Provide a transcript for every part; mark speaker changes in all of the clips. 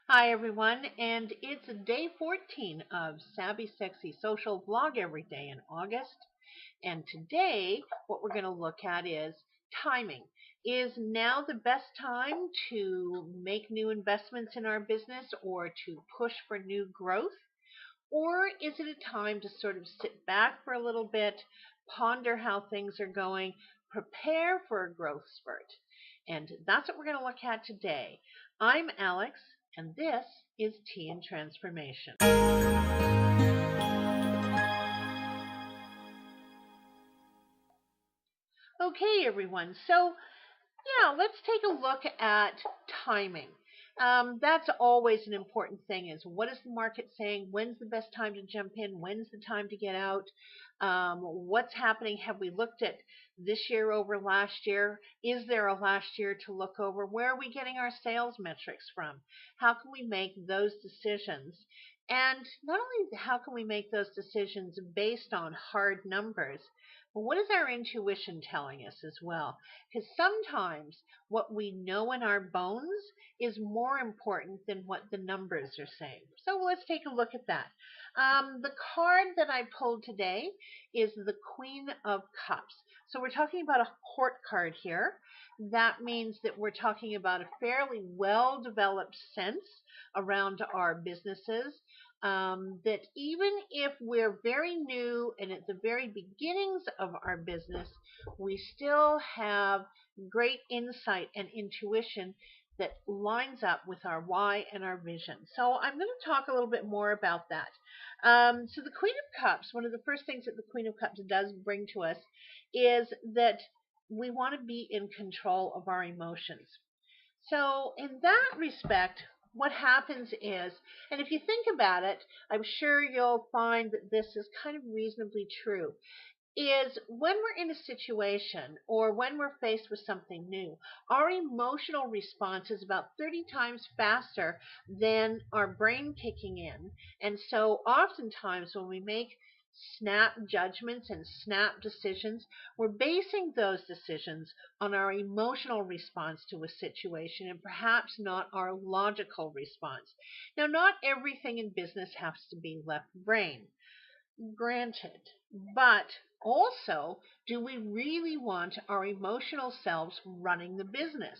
Speaker 1: Hi everyone, and it's day 14 of Savvy Sexy Social Vlog Every Day in August. And today, what we're going to look at is timing. Is now the best time to make new investments in our business or to push for new growth? Or is it a time to sort of sit back for a little bit, ponder how things are going, prepare for a growth spurt? And that's what we're going to look at today. I'm Alex, and this is Tea and Transformation. Okay, everyone. So, let's take a look at timing. That's always an important thing is what is the market saying? When's the best time to jump in? When's the time to get out? What's happening? Have we looked at this year over last year? Is there a last year to look over? Where are we getting our sales metrics from? How can we make those decisions? And not only how can we make those decisions based on hard numbers, but what is our intuition telling us as well? Because sometimes what we know in our bones is more important than what the numbers are saying. So let's take a look at that. The card that I pulled today is the Queen of Cups. So we're talking about a court card here. That means that we're talking about a fairly well-developed sense around our businesses. That even if we're very new and at the very beginnings of our business, we still have great insight and intuition that lines up with our why and our vision. So I'm going to talk a little bit more about that. So the Queen of Cups, one of the first things that the Queen of Cups does bring to us is that we want to be in control of our emotions. So in that respect, what happens is, and if you think about it, I'm sure you'll find that this is kind of reasonably true, is when we're in a situation or when we're faced with something new, our emotional response is about 30 times faster than our brain kicking in. And so oftentimes when we make snap judgments and snap decisions, we're basing those decisions on our emotional response to a situation and perhaps not our logical response. Now, not everything in business has to be left brain. Granted, but also, do we really want our emotional selves running the business?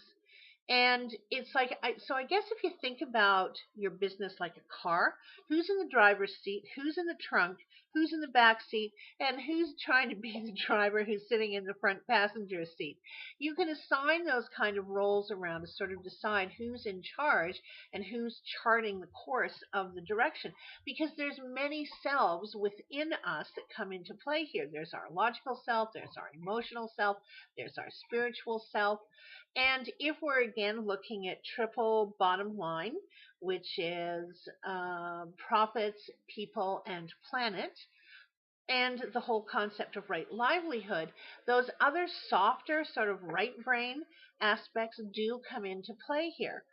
Speaker 1: And it's like, so I guess if you think about your business like a car, who's in the driver's seat, who's in the trunk, who's in the back seat, and who's trying to be the driver who's sitting in the front passenger seat? You can assign those kind of roles around to sort of decide who's in charge and who's charting the course of the direction. Because there's many selves within us that come into play here. There's our logical self, there's our emotional self, there's our spiritual self. And if we're again looking at triple bottom line, which is profits, people, and planet, and the whole concept of right livelihood, those other softer sort of right brain aspects do come into play here.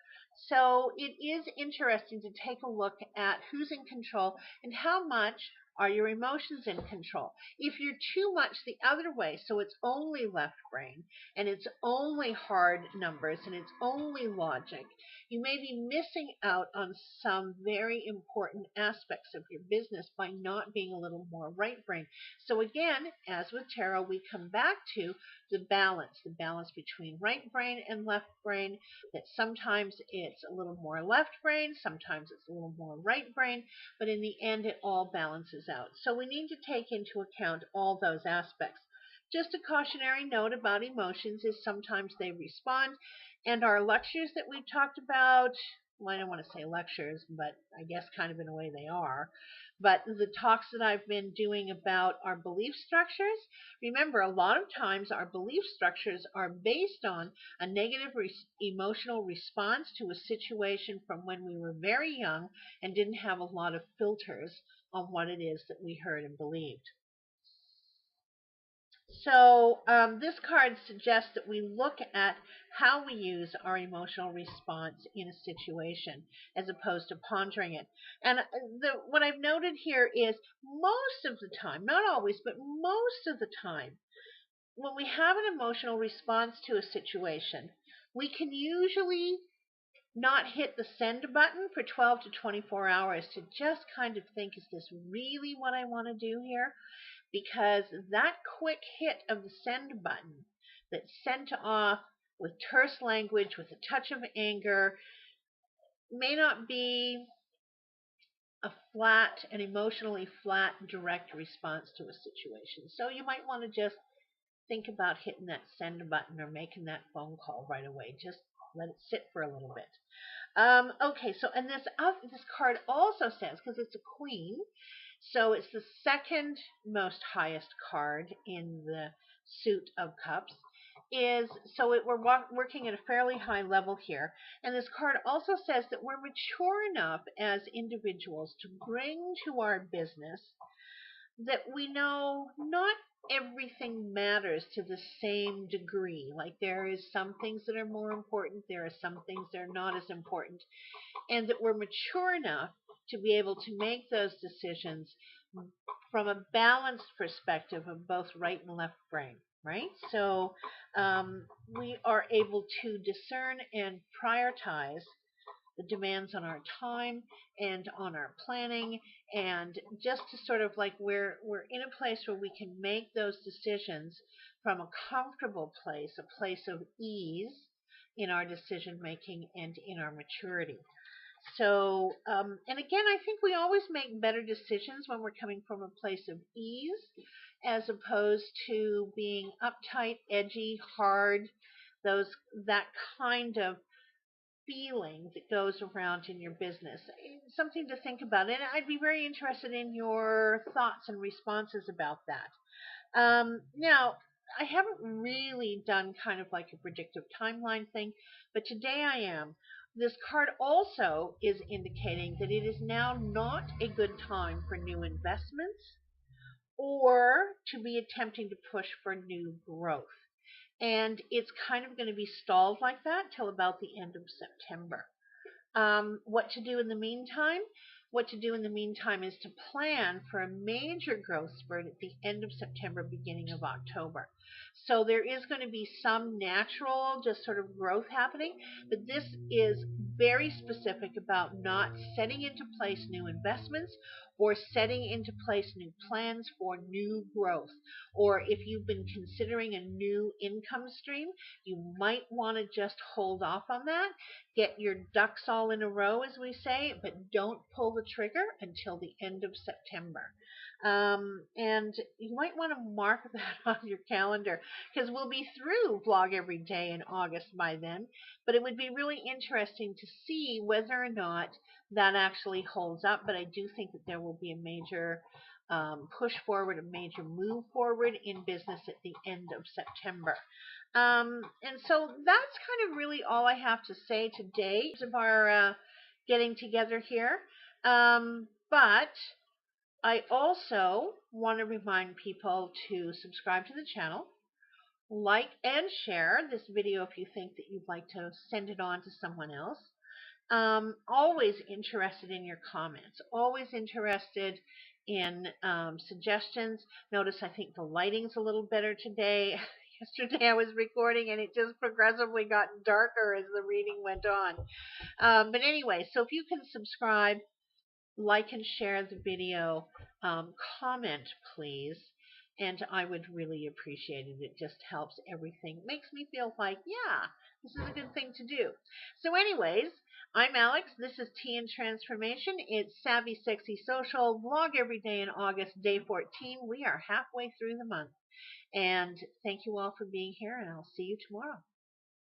Speaker 1: So it is interesting to take a look at who's in control and how much are your emotions in control. If you're too much the other way, so it's only left brain and it's only hard numbers and it's only logic, you may be missing out on some very important aspects of your business by not being a little more right brain. So again, as with tarot, we come back to the balance between right brain and left brain, that sometimes it's a little more left brain, sometimes it's a little more right brain, but in the end it all balances out. So we need to take into account all those aspects. Just a cautionary note about emotions is sometimes they respond, and our lectures that we talked about, well, I don't want to say lectures, but I guess kind of in a way they are, but the talks that I've been doing about our belief structures, remember a lot of times our belief structures are based on a negative emotional response to a situation from when we were very young and didn't have a lot of filters on what it is that we heard and believed. So this card suggests that we look at how we use our emotional response in a situation as opposed to pondering it. And what I've noted here is most of the time, not always, but most of the time, when we have an emotional response to a situation, we can usually not hit the send button for 12 to 24 hours to just kind of think, is this really what I want to do here? Because that quick hit of the send button that's sent off with terse language, with a touch of anger, may not be a flat, an emotionally flat, direct response to a situation. So you might want to just think about hitting that send button or making that phone call right away. Just let it sit for a little bit. Okay, so and this card also says, because it's a queen, so it's the second most highest card in the suit of cups. We're working at a fairly high level here, and this card also says that we're mature enough as individuals to bring to our business that we know not everything matters to the same degree. Like there is some things that are more important, there are some things that are not as important, and that we're mature enough to be able to make those decisions from a balanced perspective of both right and left brain, right? So we are able to discern and prioritize the demands on our time and on our planning, and just to sort of like we're in a place where we can make those decisions from a comfortable place, a place of ease in our decision making and in our maturity. So, and again, I think we always make better decisions when we're coming from a place of ease as opposed to being uptight, edgy, hard, that kind of feeling that goes around in your business. Something to think about, and I'd be very interested in your thoughts and responses about that. Now, I haven't really done kind of like a predictive timeline thing, but today I am. This card also is indicating that it is now not a good time for new investments or to be attempting to push for new growth. And it's kind of going to be stalled like that till about the end of September. What to do in the meantime? What to do in the meantime is to plan for a major growth spurt at the end of September, beginning of October. So there is going to be some natural just sort of growth happening, but this is very specific about not setting into place new investments or setting into place new plans for new growth. Or if you've been considering a new income stream, you might want to just hold off on that. Get your ducks all in a row, as we say, but don't pull the trigger until the end of September. And you might want to mark that on your calendar, because we'll be through Vlog Every Day in August by then. But it would be really interesting to see whether or not that actually holds up. But I do think that there will be a major push forward, a major move forward in business at the end of September. And so that's kind of really all I have to say today of our getting together here. But I also want to remind people to subscribe to the channel, like and share this video if you think that you'd like to send it on to someone else. Always interested in your comments, always interested in suggestions. Notice I think the lighting's a little better today. Yesterday I was recording and it just progressively got darker as the reading went on. But anyway, so if you can subscribe, like and share the video, comment please, and I would really appreciate it. It just helps everything. Makes me feel like, yeah, this is a good thing to do. So anyways, I'm Alex. This is Tea and Transformation. It's Savvy Sexy Social. Vlog Every Day in August, day 14. We are halfway through the month. And thank you all for being here, and I'll see you tomorrow.